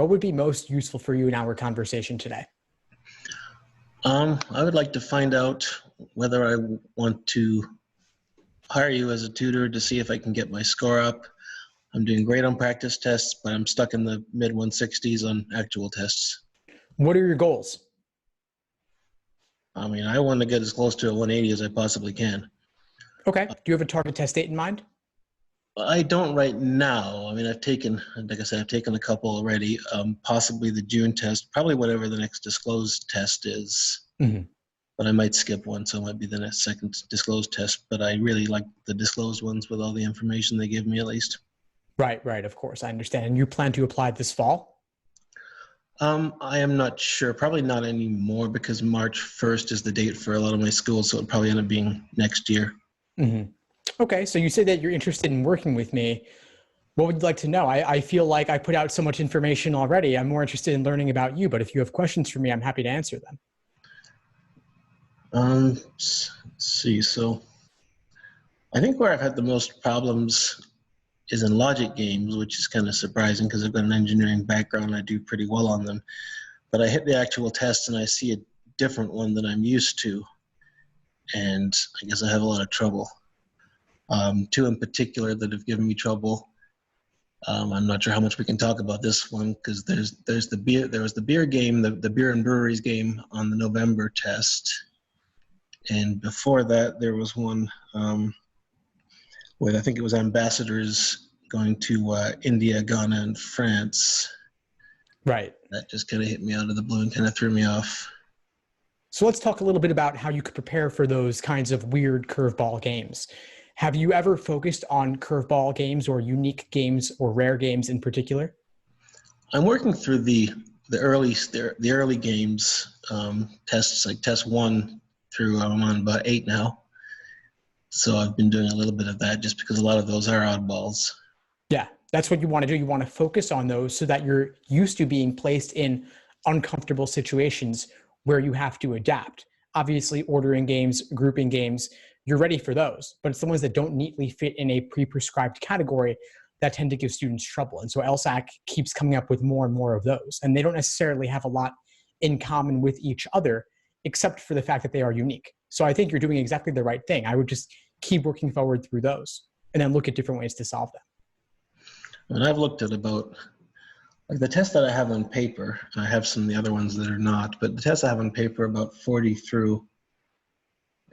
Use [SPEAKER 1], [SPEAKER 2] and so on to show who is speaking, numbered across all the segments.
[SPEAKER 1] what would be most useful for you in our conversation today?
[SPEAKER 2] I would like to find out whether I want to hire you as a tutor to see if I can get my score up. I'm doing great on practice tests, but I'm stuck in the mid 160s on actual tests.
[SPEAKER 1] What are your goals?
[SPEAKER 2] I mean, I want to get as close to a 180 as I possibly can.
[SPEAKER 1] Okay. Do you have a target test date in mind?
[SPEAKER 2] I don't right now. I mean, like I said, I've taken a couple already, possibly the June test, probably whatever the next disclosed test is.
[SPEAKER 1] Mm-hmm.
[SPEAKER 2] But I might skip one, so it might be the next second disclosed test. But I really like the disclosed ones with all the information they give me, at least.
[SPEAKER 1] Right. Of course, I understand. And you plan to apply this fall?
[SPEAKER 2] I am not sure. Probably not anymore because March 1st is the date for a lot of my schools, so it'll probably end up being next year.
[SPEAKER 1] Mm-hmm. Okay, so you say that you're interested in working with me. What would you like to know? I feel like I put out so much information already. I'm more interested in learning about you, but if you have questions for me, I'm happy to answer them.
[SPEAKER 2] Let's see. So I think where I've had the most problems is in logic games, which is kind of surprising because I've got an engineering background and I do pretty well on them. But I hit the actual test and I see a different one than I'm used to. And I guess I have a lot of trouble. Two in particular that have given me trouble. I'm not sure how much we can talk about this one because there was the beer game, the beer and breweries game on the November test. And before that, there was one with, I think it was ambassadors going to India, Ghana, and France.
[SPEAKER 1] Right.
[SPEAKER 2] That just kind of hit me out of the blue and kind of threw me off.
[SPEAKER 1] So let's talk a little bit about how you could prepare for those kinds of weird curveball games. Have you ever focused on curveball games or unique games or rare games in particular?
[SPEAKER 2] I'm working through the early games tests, like test 1 through I'm on about 8 now. So I've been doing a little bit of that just because a lot of those are oddballs.
[SPEAKER 1] Yeah, that's what you want to do. You want to focus on those so that you're used to being placed in uncomfortable situations where you have to adapt. Obviously, ordering games, grouping games, you're ready for those, but it's the ones that don't neatly fit in a pre-prescribed category that tend to give students trouble. And so LSAT keeps coming up with more and more of those, and they don't necessarily have a lot in common with each other, except for the fact that they are unique. So I think you're doing exactly the right thing. I would just keep working forward through those and then look at different ways to solve them.
[SPEAKER 2] And I've looked at about, like the test that I have on paper, and I have some of the other ones that are not, but the tests I have on paper about 40 through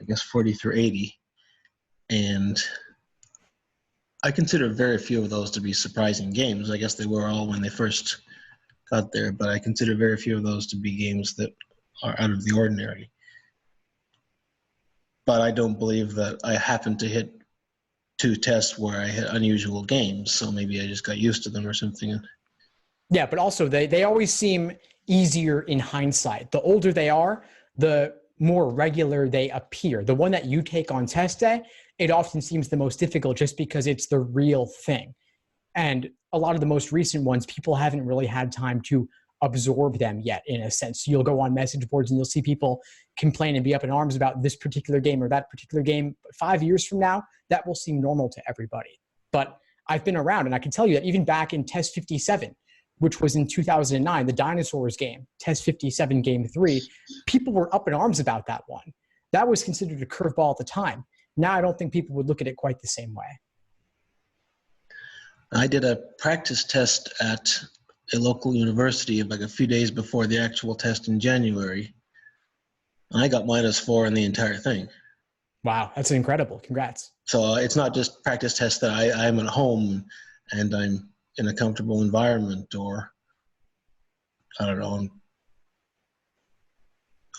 [SPEAKER 2] 80. And I consider very few of those to be surprising games. I guess they were all when they first got there, but I consider very few of those to be games that are out of the ordinary. But I don't believe that I happened to hit 2 tests where I hit unusual games, so maybe I just got used to them or something.
[SPEAKER 1] Yeah, but also they always seem easier in hindsight. The older they are, the more regular they appear. The one that you take on test day, it often seems the most difficult just because it's the real thing. And a lot of the most recent ones, people haven't really had time to absorb them yet, in a sense. So you'll go on message boards and you'll see people complain and be up in arms about this particular game or that particular game. But 5 years from now, that will seem normal to everybody. But I've been around and I can tell you that even back in test 57, which was in 2009, the dinosaurs game, test 57, game 3, people were up in arms about that one. That was considered a curveball at the time. Now I don't think people would look at it quite the same way.
[SPEAKER 2] I did a practice test at a local university like a few days before the actual test in January. And I got -4 in the entire thing.
[SPEAKER 1] Wow, that's incredible. Congrats.
[SPEAKER 2] So it's not just practice tests that I'm at home and I'm in a comfortable environment, or I don't know,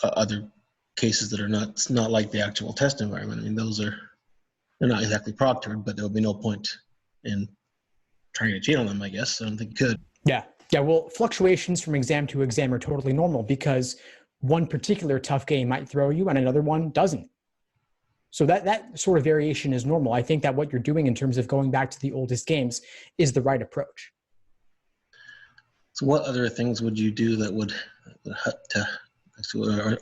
[SPEAKER 2] other cases that are not like the actual test environment. I mean, they're not exactly proctored, but there'll be no point in trying to cheat on them, I guess. I don't think you could.
[SPEAKER 1] Yeah. Well, fluctuations from exam to exam are totally normal because one particular tough game might throw you and another one doesn't. So that sort of variation is normal. I think that what you're doing in terms of going back to the oldest games is the right approach.
[SPEAKER 2] So what other things would you do that would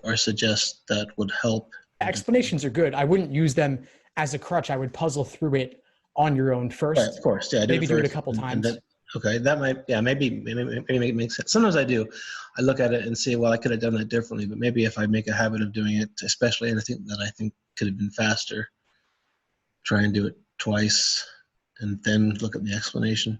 [SPEAKER 2] or suggest that would help?
[SPEAKER 1] Explanations are good. I wouldn't use them as a crutch. I would puzzle through it on your own first.
[SPEAKER 2] Right, of course, yeah.
[SPEAKER 1] Maybe do it a couple times.
[SPEAKER 2] Okay, that might, yeah, maybe it makes sense. Sometimes I do. I look at it and say, well, I could have done that differently, but maybe if I make a habit of doing it, especially anything that I think could have been faster, try and do it twice and then look at the explanation.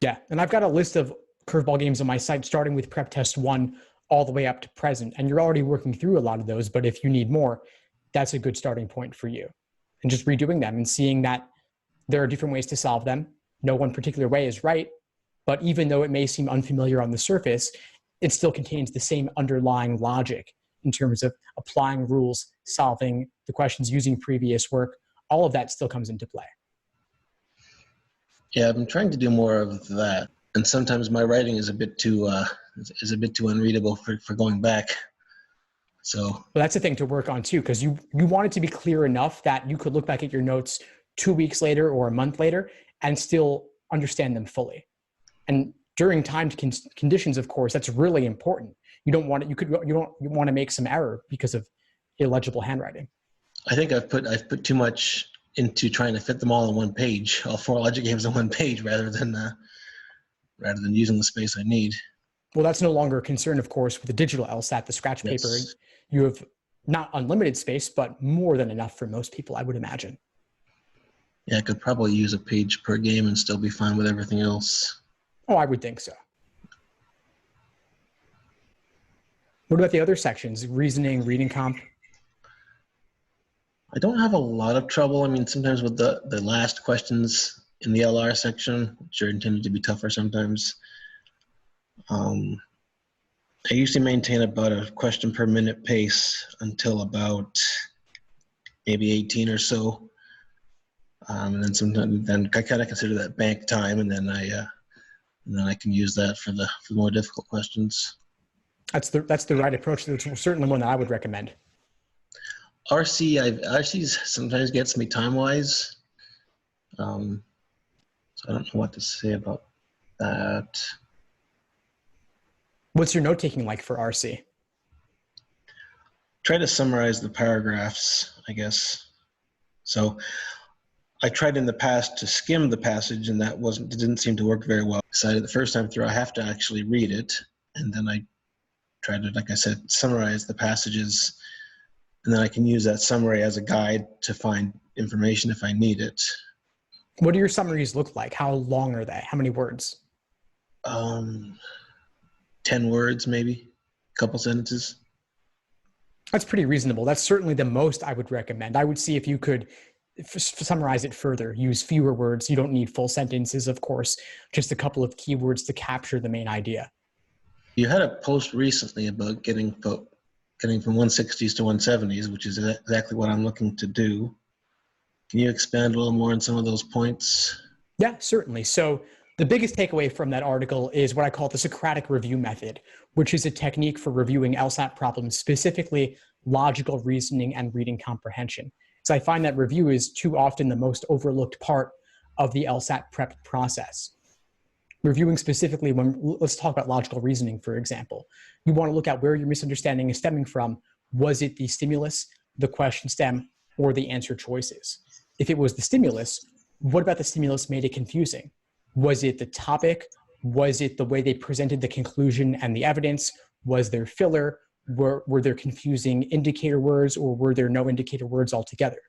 [SPEAKER 1] Yeah, and I've got a list of curveball games on my site, starting with prep test 1 all the way up to present. And you're already working through a lot of those, but if you need more, that's a good starting point for you. And just redoing them and seeing that there are different ways to solve them. No one particular way is right, but even though it may seem unfamiliar on the surface, it still contains the same underlying logic in terms of applying rules, solving the questions using previous work. All of that still comes into play.
[SPEAKER 2] Yeah, I've been trying to do more of that. And sometimes my writing is a bit too unreadable for going back. So
[SPEAKER 1] well, that's a thing to work on too, because you want it to be clear enough that you could look back at your notes 2 weeks later or a month later and still understand them fully. And during timed conditions, of course, that's really important. You don't want to make some error because of illegible handwriting.
[SPEAKER 2] I think I've put too much into trying to fit them all on one page, all 4 logic games on one page, rather than using the space I need.
[SPEAKER 1] Well, that's no longer a concern, of course, with the digital LSAT, the scratch paper.
[SPEAKER 2] Yes.
[SPEAKER 1] You have not unlimited space, but more than enough for most people, I would imagine.
[SPEAKER 2] Yeah, I could probably use a page per game and still be fine with everything else.
[SPEAKER 1] Oh, I would think so. What about the other sections? Reasoning, reading comp?
[SPEAKER 2] I don't have a lot of trouble. I mean, sometimes with the last questions in the LR section, which are intended to be tougher sometimes, I usually maintain about a question per minute pace until about maybe 18 or so. And then I kind of consider that bank time, and then I can use that for the more difficult questions.
[SPEAKER 1] That's the right approach. That's certainly one that I would recommend.
[SPEAKER 2] RC sometimes gets me time-wise. So I don't know what to say about that.
[SPEAKER 1] What's your note-taking like for RC?
[SPEAKER 2] Try to summarize the paragraphs, I guess. So I tried in the past to skim the passage, and that didn't seem to work very well. Decided the first time through I have to actually read it, and then I tried to, like I said, summarize the passages, and then I can use that summary as a guide to find information if I need it.
[SPEAKER 1] What do your summaries look like? How long are they? How many words?
[SPEAKER 2] 10 words, maybe, a couple sentences.
[SPEAKER 1] That's pretty reasonable. That's certainly the most I would recommend. I would see if you could summarize it further, use fewer words. You don't need full sentences, of course, just a couple of keywords to capture the main idea.
[SPEAKER 2] You had a post recently about getting from 160s to 170s, which is exactly what I'm looking to do. Can you expand a little more on some of those points?
[SPEAKER 1] Yeah, certainly. So the biggest takeaway from that article is what I call the Socratic review method, which is a technique for reviewing LSAT problems, specifically logical reasoning and reading comprehension. So I find that review is too often the most overlooked part of the LSAT prep process. Reviewing specifically, let's talk about logical reasoning, for example. You want to look at where your misunderstanding is stemming from. Was it the stimulus, the question stem, or the answer choices? If it was the stimulus, what about the stimulus made it confusing? Was it the topic? Was it the way they presented the conclusion and the evidence? Was there filler? Were there confusing indicator words, or were there no indicator words altogether?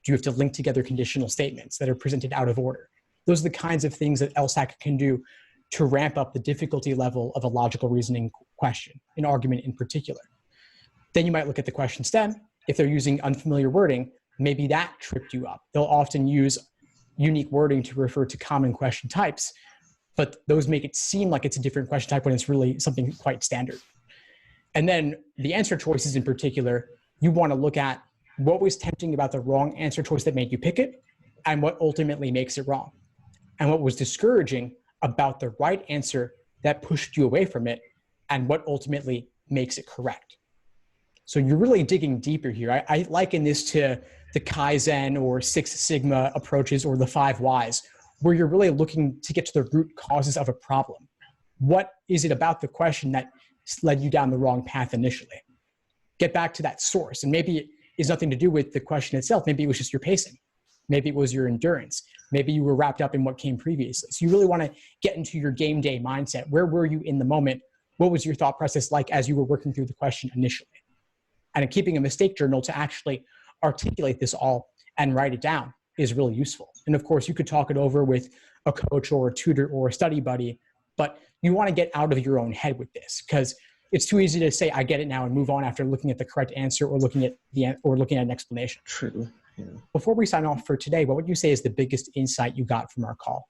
[SPEAKER 1] Do you have to link together conditional statements that are presented out of order? Those are the kinds of things that LSAT can do to ramp up the difficulty level of a logical reasoning question, an argument in particular. Then you might look at the question stem. If they're using unfamiliar wording, maybe that tripped you up. They'll often use unique wording to refer to common question types, but those make it seem like it's a different question type when it's really something quite standard. And then the answer choices in particular, you want to look at what was tempting about the wrong answer choice that made you pick it, and what ultimately makes it wrong. And what was discouraging about the right answer that pushed you away from it, and what ultimately makes it correct. So you're really digging deeper here. I liken this to the Kaizen or Six Sigma approaches, or the 5 whys, where you're really looking to get to the root causes of a problem. What is it about the question that led you down the wrong path initially? Get back to that source. And maybe it has nothing to do with the question itself. Maybe it was just your pacing. Maybe it was your endurance. Maybe you were wrapped up in what came previously. So you really want to get into your game day mindset. Where were you in the moment? What was your thought process like as you were working through the question initially? And keeping a mistake journal to actually articulate this all and write it down is really useful. And of course, you could talk it over with a coach or a tutor or a study buddy, but you want to get out of your own head with this, because it's too easy to say, I get it now, and move on after looking at the correct answer or looking at an explanation.
[SPEAKER 2] True. Yeah.
[SPEAKER 1] Before we sign off for today, what would you say is the biggest insight you got from our call?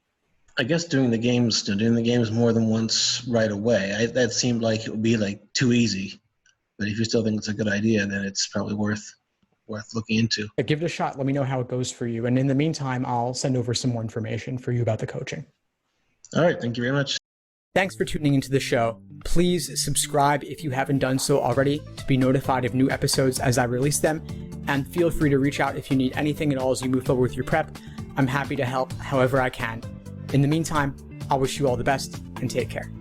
[SPEAKER 2] I guess doing the games more than once right away. That seemed like it would be like too easy. But if you still think it's a good idea, then it's probably worth looking into.
[SPEAKER 1] Give it a shot. Let me know how it goes for you. And in the meantime, I'll send over some more information for you about the coaching.
[SPEAKER 2] All right. Thank you very much.
[SPEAKER 1] Thanks for tuning into the show. Please subscribe if you haven't done so already to be notified of new episodes as I release them. And feel free to reach out if you need anything at all as you move forward with your prep. I'm happy to help however I can. In the meantime, I'll wish you all the best and take care.